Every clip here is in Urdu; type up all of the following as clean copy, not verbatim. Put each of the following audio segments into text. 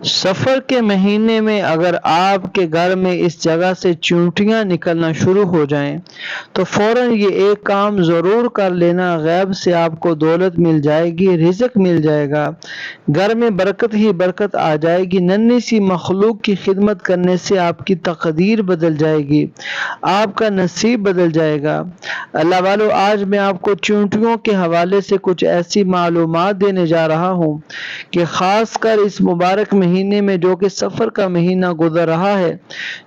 سفر کے مہینے میں اگر آپ کے گھر میں اس جگہ سے چونٹیاں نکلنا شروع ہو جائیں تو فوراً یہ ایک کام ضرور کر لینا، غیب سے آپ کو دولت مل جائے گی، رزق مل جائے گا، گھر میں برکت ہی برکت آ جائے گی۔ ننھی سی مخلوق کی خدمت کرنے سے آپ کی تقدیر بدل جائے گی، آپ کا نصیب بدل جائے گا۔ اللہ والو، آج میں آپ کو چونٹیوں کے حوالے سے کچھ ایسی معلومات دینے جا رہا ہوں کہ خاص کر اس مبارک مہینے میں جو کہ سفر کا مہینہ گزر رہا ہے،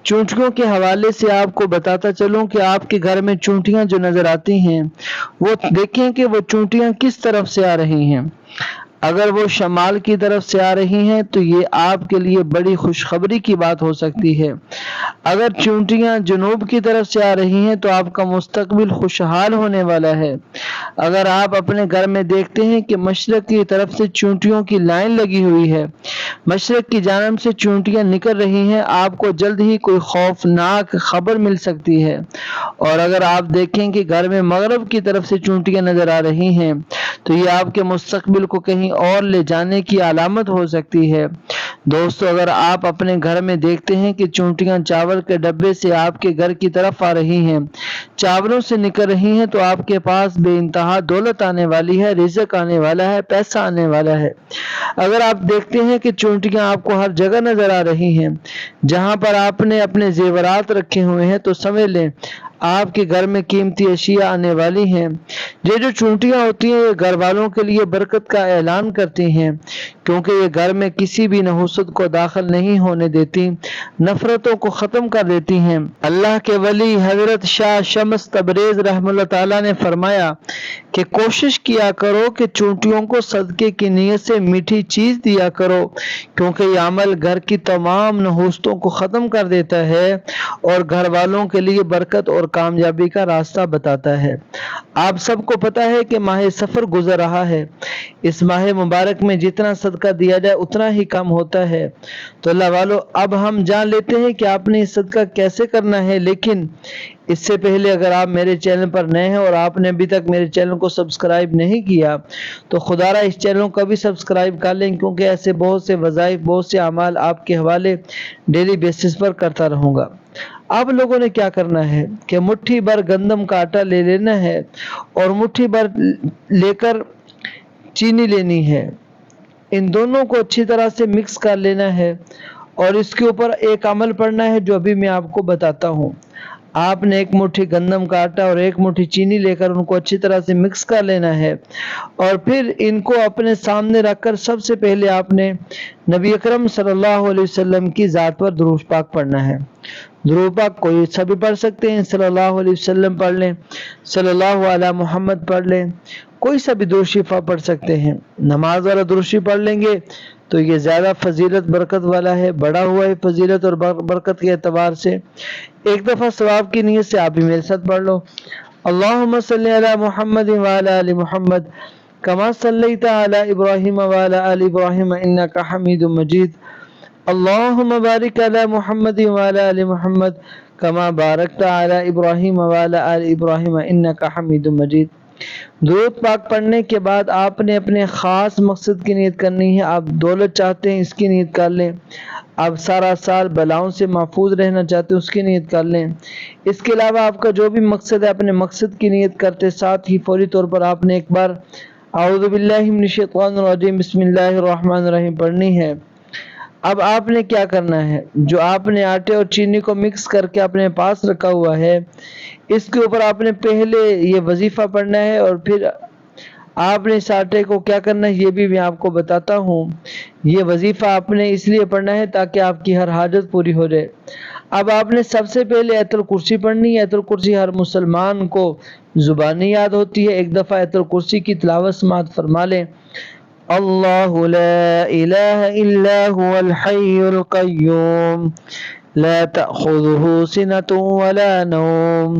چونٹیوں کے حوالے سے آپ کو بتاتا چلوں کہ آپ کے گھر میں چونٹیاں جو نظر آتی ہیں وہ دیکھیں کہ وہ چونٹیاں کس طرف سے آ رہی ہیں۔ اگر وہ شمال کی طرف سے آ رہی ہیں تو یہ آپ کے لیے بڑی خوشخبری کی بات ہو سکتی ہے۔ اگر چونٹیاں جنوب کی طرف سے آ رہی ہیں تو آپ کا مستقبل خوشحال ہونے والا ہے۔ اگر آپ اپنے گھر میں دیکھتے ہیں کہ مشرق کی طرف سے چونٹیوں کی لائن لگی ہوئی ہے، مشرق کی جانب سے چونٹیاں نکل رہی ہیں، آپ کو جلد ہی کوئی خوفناک خبر مل سکتی ہے۔ اور اگر آپ دیکھیں کہ گھر میں مغرب کی طرف سے چونٹیاں نظر آ رہی ہیں تو یہ آپ کے مستقبل کو کہیں اور لے جانے کی علامت ہو سکتی ہے۔ دوستو، اگر آپ اپنے گھر میں دیکھتے ہیں کہ چونٹیاں چاول کے ڈبے سے آپ کے گھر کی طرف آ رہی ہیں، چاولوں سے نکل رہی ہیں، تو آپ کے پاس بے انتہا دولت آنے والی ہے، رزق آنے والا ہے، پیسہ آنے والا ہے۔ اگر آپ دیکھتے ہیں کہ چونٹیاں آپ کو ہر جگہ نظر آ رہی ہیں جہاں پر آپ نے اپنے زیورات رکھے ہوئے ہیں، تو سمجھ لیں آپ کے گھر میں قیمتی اشیاء آنے والی ہیں۔ یہ جو چونٹیاں ہوتی ہیں یہ گھر والوں کے لیے برکت کا اعلان کرتی ہیں، کیونکہ یہ گھر میں کسی بھی نحوست کو داخل نہیں ہونے دیتی، نفرتوں کو ختم کر دیتی ہیں۔ اللہ کے ولی حضرت شاہ شمس تبریز رحمہ اللہ تعالیٰ نے فرمایا کہ کوشش کیا کرو کہ چونٹیوں کو صدقے کی نیت سے میٹھی چیز دیا کرو، کیونکہ یہ عمل گھر کی تمام نحوستوں کو ختم کر دیتا ہے اور گھر والوں کے لیے برکت اور کامیابی کا راستہ بتاتا ہے۔ آپ سب کو پتہ ہے کہ ماہ سفر گزر رہا ہے۔ اس ماہ مبارک میں جتنا صدقہ دیا جائے اتنا ہی کم ہوتا ہے۔ تو اللہ والو، اب ہم جان لیتے ہیں کہ آپ نے صدقہ کیسے کرنا ہے، لیکن اس سے پہلے اگر آپ میرے چینل پر نئے ہیں اور آپ نے ابھی تک میرے چینل کو سبسکرائب نہیں کیا تو خدا را اس چینل کو بھی سبسکرائب کر لیں، کیونکہ ایسے بہت سے وظائف، بہت سے اعمال آپ کے حوالے ڈیلی بیسس پر کرتا رہوں گا۔ اب لوگوں نے کیا کرنا ہے کہ مٹھی بھر گندم کا آٹا لے لینا ہے اور مٹھی بھر لے کر چینی لینی ہے، ان دونوں کو اچھی طرح سے مکس کر لینا ہے اور اس کے اوپر ایک عمل پڑھنا ہے جو ابھی میں آپ کو بتاتا ہوں۔ آپ نے ایک مٹھی گندم کا آٹا اور ایک مٹھی چینی لے کر ان کو اچھی طرح سے مکس کر لینا ہے اور پھر ان کو اپنے سامنے رکھ کر سب سے پہلے آپ نے نبی اکرم صلی اللہ علیہ وسلم کی ذات پر درود پاک پڑھنا ہے۔ درود پاک کوئی سبھی پڑھ سکتے ہیں، صلی اللہ علیہ وسلم پڑھ لیں، صلی اللہ علی محمد پڑھ لیں، کوئی سا بھی درود شریف پڑھ سکتے ہیں۔ نماز والا درود شریف پڑھ لیں گے تو یہ زیادہ فضیلت برکت والا ہے، بڑا ہوا ہے فضیلت اور برکت کے اعتبار سے۔ ایک دفعہ ثواب کی نیت سے آپ بھی میرے ساتھ پڑھ لو، اللہم صلی علی محمد وعلی آل محمد کما صلیت علی ابراہیم وعلی آل ابراہیم انک حمید مجید، اللہم بارک علی محمد وعلی آل محمد کما بارکت علی ابراہیم وعلی آل ابراہیم انک حمید مجید۔ درود پاک پڑھنے کے بعد آپ نے اپنے خاص مقصد کی نیت کرنی ہے۔ آپ دولت چاہتے ہیں، اس کی نیت کر لیں۔ آپ سارا سال بلاؤں سے محفوظ رہنا چاہتے ہیں، اس کی نیت کر لیں۔ اس کے علاوہ آپ کا جو بھی مقصد ہے، اپنے مقصد کی نیت کرتے ساتھ ہی فوری طور پر آپ نے ایک بار اعوذ باللہ من الشیطان الرجیم بسم اللہ الرحمن الرحیم پڑھنی ہے۔ اب آپ نے کیا کرنا ہے، جو آپ نے آٹے اور چینی کو مکس کر کے اپنے پاس رکھا ہوا ہے، اس کے اوپر آپ نے پہلے یہ وظیفہ پڑھنا ہے اور پھر آپ نے اس آٹے کو کیا کرنا ہے یہ بھی میں آپ کو بتاتا ہوں۔ یہ وظیفہ آپ نے اس لیے پڑھنا ہے تاکہ آپ کی ہر حاجت پوری ہو جائے۔ اب آپ نے سب سے پہلے آیت الکرسی پڑھنی ہے۔ آیت الکرسی ہر مسلمان کو زبانی یاد ہوتی ہے، ایک دفعہ آیت الکرسی کی تلاوت سماعت فرما لیں۔ اللہ لا الہ الا هو الحی القیوم لا تأخذه سنة ولا نوم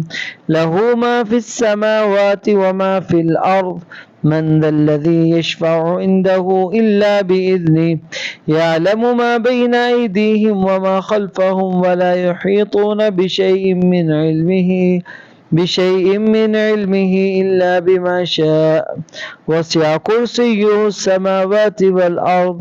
له ما في السماوات وما في الأرض من ذا الذي يشفع عنده إلا بإذنه يعلم ما بين أيديهم وما خلفهم ولا يحيطون بشيء من علمه إلا بما شاء وسع كرسيه السماوات والأرض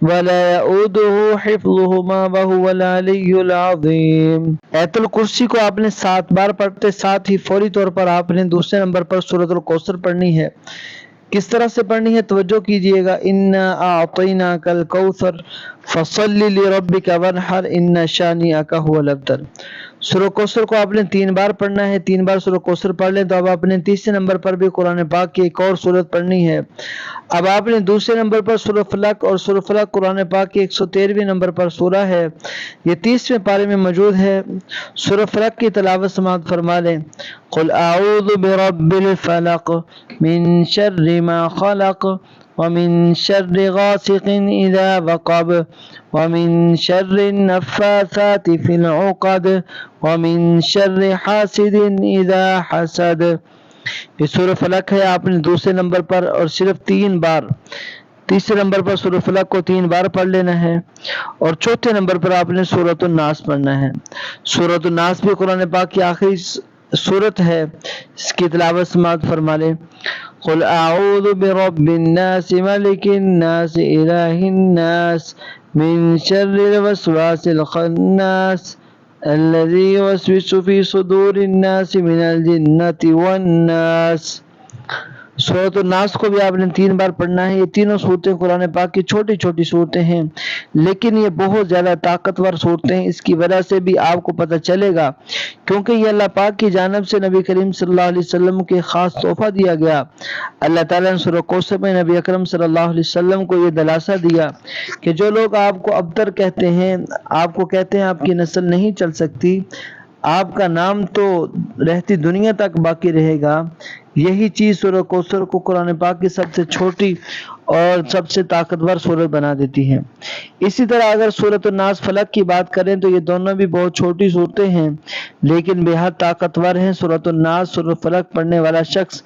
ولا يؤوده حفظهما وهو العلی العظیم۔ آیت الکرسی کو آپ نے 7 بار پڑھتے ساتھ ہی فوری طور پر آپ نے دوسرے نمبر پر سورۃ الکوثر پڑھنی ہے۔ کس طرح سے پڑھنی ہے توجہ کیجئے گا۔ انا اعطیناک الکوثر فصل لربک وانحر ان شانئک هو الابتر۔ سورہ کوثر کو آپ نے 3 بار پڑھنا ہے۔ 3 بار سورہ کوثر پڑھ لیں تو اب آپ نے تیسرے نمبر پر بھی قرآن پاک کی ایک اور سورت پڑھنی ہے۔ اب آپ نے دوسرے نمبر پر سورہ فلق، اور سورہ فلق قرآن پاک کی 113ویں نمبر پر سورہ ہے، یہ 30ویں پارے میں موجود ہے۔ سورہ فلق کی تلاوت سماعت فرما لیں۔ قل اعوذ برب الفلق من شر ما خلق ومن شر غاسق اذا وقب ومن شر النفاثات في العقد ومن شر حاسد اذا حسد۔ یہ سورہ فلق ہے، آپ نے دوسرے نمبر پر اور صرف 3 بار، تیسرے نمبر پر سورہ فلق کو 3 بار پڑھ لینا ہے، اور چوتھے نمبر پر آپ نے سورۃ الناس پڑھنا ہے۔ سورۃ الناس بھی قرآن پاک کی آخری سورت ہے، اس کی تلاوت سماعت فرما لیں۔ قل اعوذ برب الناس ملک الناس الہ الناس من شر الوسواس الخناس الذي يوسوس في صدور الناس من الجنة والناس۔ سورۃ الناس کو بھی آپ نے 3 بار پڑھنا ہے۔ یہ تینوں صورتیں قرآن پاک کی چھوٹی چھوٹی صورتیں ہیں، لیکن یہ بہت زیادہ طاقتور صورتیں ہیں۔ اس کی وجہ سے بھی آپ کو پتہ چلے گا، کیونکہ یہ اللہ پاک کی جانب سے نبی کریم صلی اللہ علیہ وسلم کے خاص تحفہ دیا گیا۔ اللہ تعالیٰ نے سورہ کوثر میں نبی اکرم صلی اللہ علیہ وسلم کو یہ دلاسا دیا کہ جو لوگ آپ کو ابتر کہتے ہیں، آپ کو کہتے ہیں آپ کی نسل نہیں چل سکتی، آپ کا نام تو رہتی دنیا تک باقی رہے گا، یہی چیز سورہ کوثر کو قرآن پاک کی سب سے چھوٹی اور سب سے طاقتور سورت بنا دیتی ہے۔ اسی طرح اگر سورۃ الناس فلق کی بات کریں تو یہ دونوں بھی بہت چھوٹی صورتیں ہیں، لیکن بے حد طاقتور ہیں۔ سورۃ الناس، سورۃ فلق پڑھنے والا شخص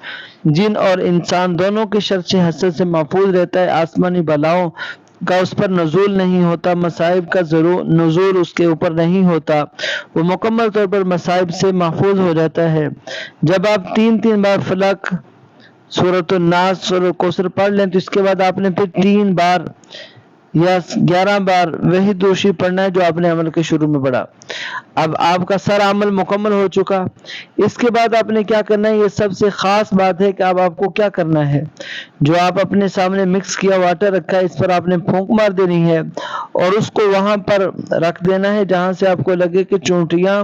جن اور انسان دونوں کے شر سے حسد سے محفوظ رہتا ہے، آسمانی بلاؤں کا اس پر نزول نہیں ہوتا، مصائب کا نزول اس کے اوپر نہیں ہوتا، وہ مکمل طور پر مصائب سے محفوظ ہو جاتا ہے۔ جب آپ 3 بار فلق، سورۃ الناس، سورۃ کوثر پڑھ لیں تو اس کے بعد آپ نے پھر 3 بار یا 11 بار وہی دوشی پڑھنا ہے جو آپ نے عمل کے شروع میں پڑھا۔ اب آپ کا سارا عمل مکمل ہو چکا۔ اس کے بعد آپ نے کیا کرنا ہے، یہ سب سے خاص بات ہے کہ اب آپ کو کیا کرنا ہے۔ جو آپ اپنے سامنے مکس کیا واٹر رکھا ہے، اس پر آپ نے پھونک مار دینی ہے اور اس کو وہاں پر رکھ دینا ہے جہاں سے آپ کو لگے کہ چونٹیاں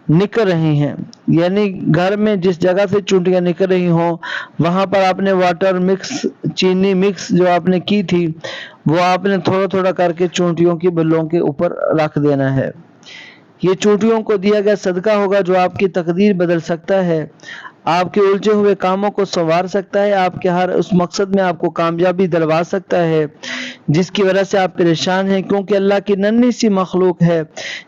نکل رہی ہیں، یعنی گھر میں جس جگہ سے چونٹیاں نکل رہی ہوں وہاں پر آپ نے واٹر مکس، چینی مکس جو آپ نے کی تھی وہ آپ نے تھوڑا تھوڑا کر کے چونٹیوں کی بلوں کے اوپر رکھ دینا ہے۔ یہ چونٹیوں کو دیا گیا صدقہ ہوگا جو آپ کی تقدیر بدل سکتا ہے، آپ کے الجھے ہوئے کاموں کو سنوار سکتا ہے، آپ کے ہر اس مقصد میں آپ کو کامیابی دلوا سکتا ہے جس کی وجہ سے آپ پریشان ہیں، کیونکہ اللہ کی ننھی سی مخلوق ہے،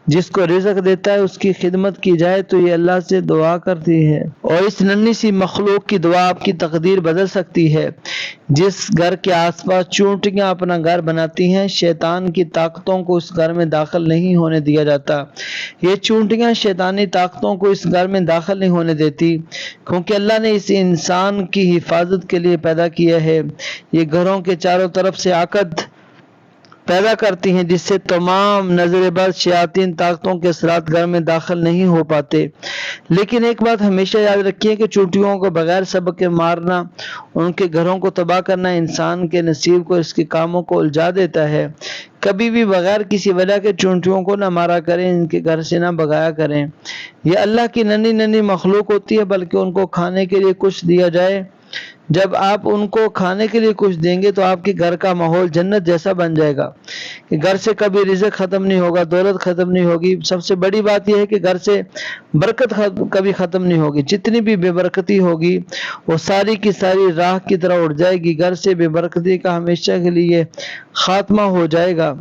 جس کو رزق دیتا ہے اس کی خدمت کی جائے تو یہ اللہ سے دعا کرتی ہے، اور اس ننھی سی مخلوق کی دعا آپ کی تقدیر بدل سکتی ہے۔ جس گھر کے آس پاس چونٹیاں اپنا گھر بناتی ہیں، شیطان کی طاقتوں کو اس گھر میں داخل نہیں ہونے دیا جاتا۔ یہ چونٹیاں شیطانی طاقتوں کو اس گھر میں داخل نہیں ہونے دیتی، کیونکہ اللہ نے اس انسان کی حفاظت کے لیے پیدا کیا ہے۔ یہ گھروں کے چاروں طرف سے عقد پیدا کرتی ہیں جس سے تمام نظر بد شیاطین طاقتوں کے اثرات گھر میں داخل نہیں ہو پاتے۔ لیکن ایک بات ہمیشہ یاد رکھیے کہ چونٹیوں کو بغیر سبب کے مارنا، ان کے گھروں کو تباہ کرنا انسان کے نصیب کو، اس کے کاموں کو الجھا دیتا ہے۔ کبھی بھی بغیر کسی وجہ کے چونٹیوں کو نہ مارا کریں، ان کے گھر سے نہ بگایا کریں۔ یہ اللہ کی ننھی ننھی مخلوق ہوتی ہے، بلکہ ان کو کھانے کے لیے کچھ دیا جائے۔ جب آپ ان کو کھانے کے لیے کچھ دیں گے تو آپ کے گھر کا ماحول جنت جیسا بن جائے گا، کہ گھر سے کبھی رزق ختم نہیں ہوگا، دولت ختم نہیں ہوگی۔ سب سے بڑی بات یہ ہے کہ گھر سے برکت کبھی ختم نہیں ہوگی، جتنی بھی بے برکتی ہوگی وہ ساری کی ساری راہ کی طرح اڑ جائے گی، گھر سے بے برکتی کا ہمیشہ کے لیے خاتمہ ہو جائے گا۔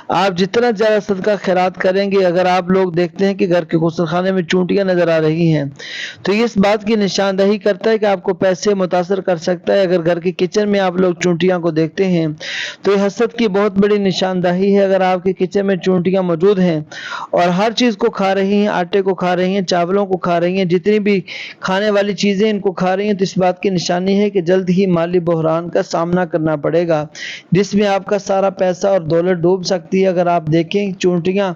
آپ جتنا زیادہ صدقہ خیرات کریں گے، اگر آپ لوگ دیکھتے ہیں کہ گھر کے غسل خانے میں چونٹیاں نظر آ رہی ہیں تو یہ اس بات کی نشاندہی کرتا ہے کہ آپ کو پیسے متاثر کر سکتا ہے۔ اگر گھر کے کچن میں آپ لوگ چونٹیاں کو دیکھتے ہیں تو یہ حسد کی بہت بڑی نشاندہی ہے۔ اگر آپ کے کچن میں چونٹیاں موجود ہیں اور ہر چیز کو کھا رہی ہیں، آٹے کو کھا رہی ہیں، چاولوں کو کھا رہی ہیں، جتنی بھی کھانے والی چیزیں ان کو کھا رہی ہیں، تو اس بات کی نشانی ہے کہ جلد ہی مالی بحران کا سامنا کرنا پڑے گا، جس میں آپ کا سارا پیسہ اور دولت ڈوب سکتی ہے۔ اگر آپ دیکھیں چونٹیاں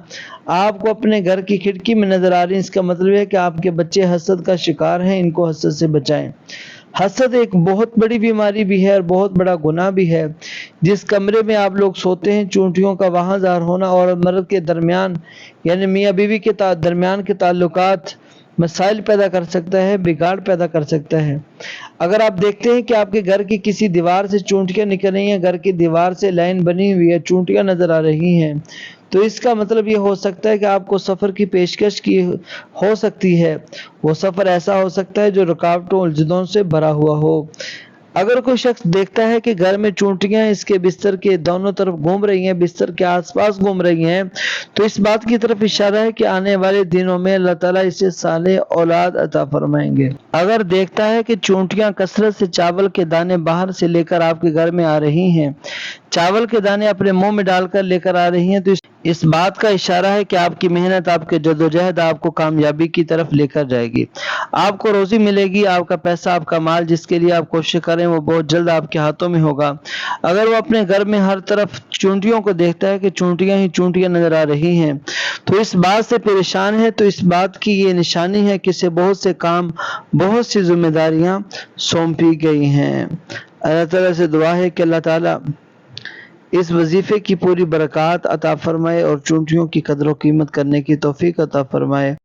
آپ کو اپنے گھر کی کھڑکی میں نظر آ رہی ہیں، اس کا مطلب ہے کہ آپ کے بچے حسد کا شکار ہیں، ان کو حسد سے بچائیں۔ حسد ایک بہت بڑی بیماری بھی ہے اور بہت بڑا گناہ بھی ہے۔ جس کمرے میں آپ لوگ سوتے ہیں، چونٹیوں کا وہاں ظاہر ہونا اور مرد کے درمیان یعنی میاں بیوی کے درمیان کے تعلقات مسائل پیدا کر سکتا ہے، بگاڑ پیدا کر سکتا ہے۔ اگر آپ دیکھتے ہیں کہ آپ کے گھر کی کسی دیوار سے چونٹیاں نکل رہی ہیں، گھر کی دیوار سے لائن بنی ہوئی ہے، چونٹیاں نظر آ رہی ہیں، تو اس کا مطلب یہ ہو سکتا ہے کہ آپ کو سفر کی پیشکش کی ہو سکتی ہے۔ وہ سفر ایسا ہو سکتا ہے جو رکاوٹوں اور الجھنوں سے بھرا ہوا ہو۔ اگر کوئی شخص دیکھتا ہے کہ گھر میں چونٹیاں اس کے بستر کے دونوں طرف گھوم رہی ہیں، بستر کے آس پاس گھوم رہی ہیں، تو اس بات کی طرف اشارہ ہے کہ آنے والے دنوں میں اللہ تعالیٰ اسے صالح اولاد عطا فرمائیں گے۔ اگر دیکھتا ہے کہ چونٹیاں کثرت سے چاول کے دانے باہر سے لے کر آپ کے گھر میں آ رہی ہیں، چاول کے دانے اپنے منہ میں ڈال کر لے کر آ رہی ہیں، تو اس بات کا اشارہ ہے کہ آپ کی محنت، آپ کے جدوجہد آپ کو کامیابی کی طرف لے کر جائے گی۔ آپ کو روزی ملے گی، آپ کا پیسہ، آپ کا مال جس کے لیے آپ کوشش کریں وہ بہت جلد آپ کے ہاتھوں میں ہوگا۔ اگر وہ اپنے گھر میں ہر طرف چونٹیوں کو دیکھتا ہے کہ چونٹیاں ہی چونٹیاں نظر آ رہی ہیں تو اس بات سے پریشان ہے، تو اس بات کی یہ نشانی ہے کہ اسے بہت سے کام، بہت سی ذمہ داریاں سونپی گئی ہیں۔ اللہ تعالیٰ سے دعا ہے کہ اللہ تعالیٰ اس وظیفے کی پوری برکات عطا فرمائے اور چونٹیوں کی قدر و قیمت کرنے کی توفیق عطا فرمائے۔